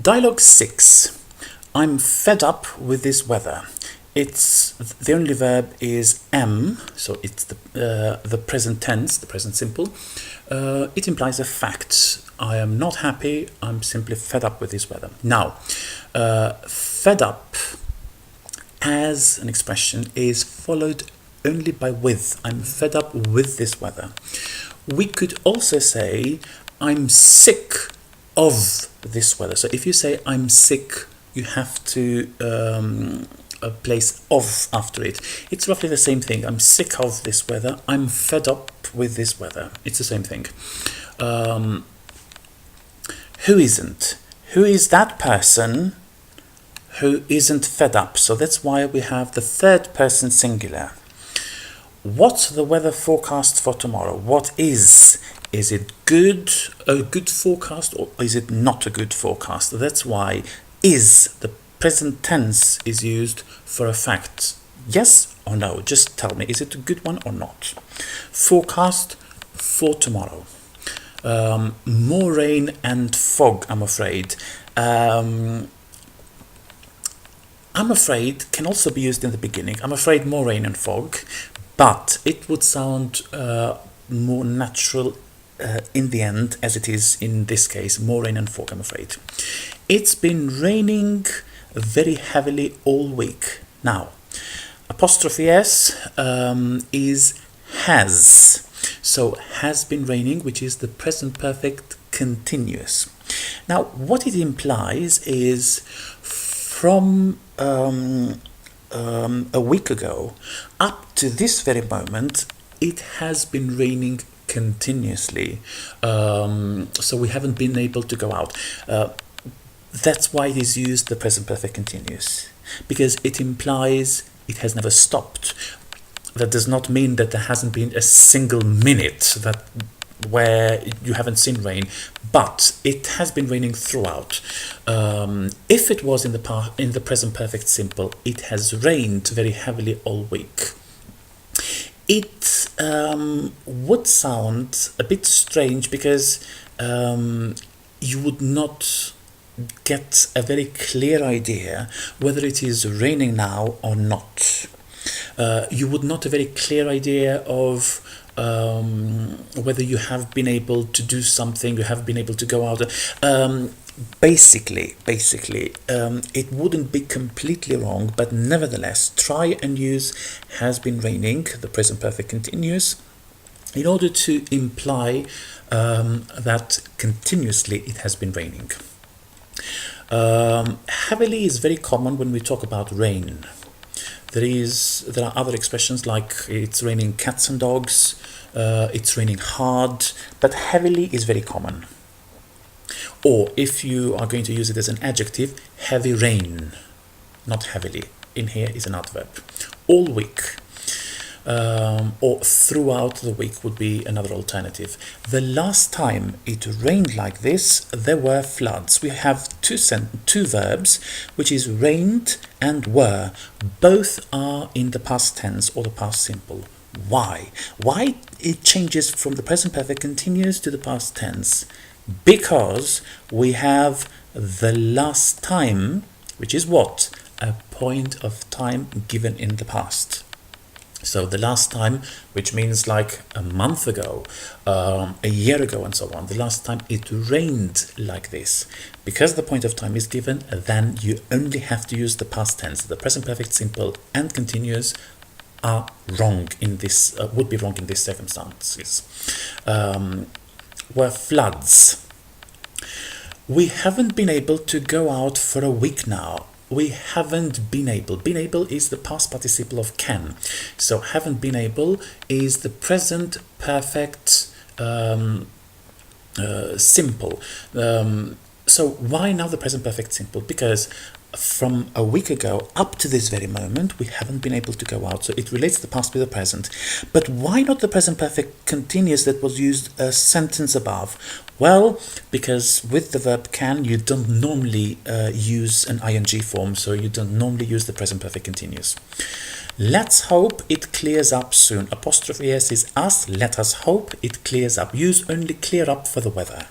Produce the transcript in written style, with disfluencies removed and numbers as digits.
Dialogue 6. I'm fed up with this weather. It's the only verb is am, so it's the present tense, the present simple. It implies a fact. I am not happy. I'm simply fed up with this weather. Now, fed up as an expression is followed only by with. I'm fed up with this weather. We could also say I'm sick of this weather. So if you say I'm sick, you have to place of after it. It's roughly the same thing. I'm sick of this weather. I'm fed up with this weather. It's the same thing. Who isn't? Who is that person who isn't fed up? So that's why we have the third person singular. What's the weather forecast for tomorrow? What is? Is it good? A good forecast, or is it not a good forecast? That's why is, the present tense, is used for a fact. Yes or no? Just tell me, is it a good one or not? Forecast for tomorrow. More rain and fog, I'm afraid. I'm afraid can also be used in the beginning. I'm afraid more rain and fog, but it would sound more natural in the end, as it is in this case. More rain and fog, I'm afraid. It's been raining very heavily all week. Now, apostrophe S is has. So has been raining, which is the present perfect continuous. Now, what it implies is from a week ago up to this very moment, it has been raining continuously. So we haven't been able to go out. That's why it is used the present perfect continuous, because it implies it has never stopped. That does not mean that there hasn't been a single minute where you haven't seen rain, but it has been raining throughout. If it was in the present perfect simple, it has rained very heavily all week. It would sound a bit strange because you would not get a very clear idea whether it is raining now or not. You would not have a very clear idea of whether you have been able to do something, you have been able to go out. Basically, it wouldn't be completely wrong, but nevertheless, try and use has been raining, the present perfect continuous, in order to imply that continuously it has been raining. Heavily is very common when we talk about rain. There are other expressions like it's raining cats and dogs, it's raining hard, but heavily is very common. Or if you are going to use it as an adjective, heavy rain, not heavily. In here is an adverb. All week, or throughout the week would be another alternative. The last time it rained like this, there were floods. We have two verbs, which is rained and were. Both are in the past tense or the past simple. Why? Why it changes from the present perfect continuous to the past tense? Because we have the last time, which is what? A point of time given in the past. So the last time, which means like a month ago, a year ago, and so on. The last time it rained like this. Because the point of time is given, then you only have to use the past tense. The present perfect simple and continuous are wrong in this, would be wrong in these circumstances. Were floods. We haven't been able to go out for a week now. We haven't been able. Been able is the past participle of can. So haven't been able is the present perfect simple. So why now the present perfect simple? Because from a week ago up to this very moment, we haven't been able to go out. So it relates the past with the present. But why not the present perfect continuous that was used a sentence above? Well, because with the verb can, you don't normally use an ing form, so you don't normally use the present perfect continuous. Let's hope it clears up soon. Apostrophe S is us. Let us hope it clears up. Use only clear up for the weather.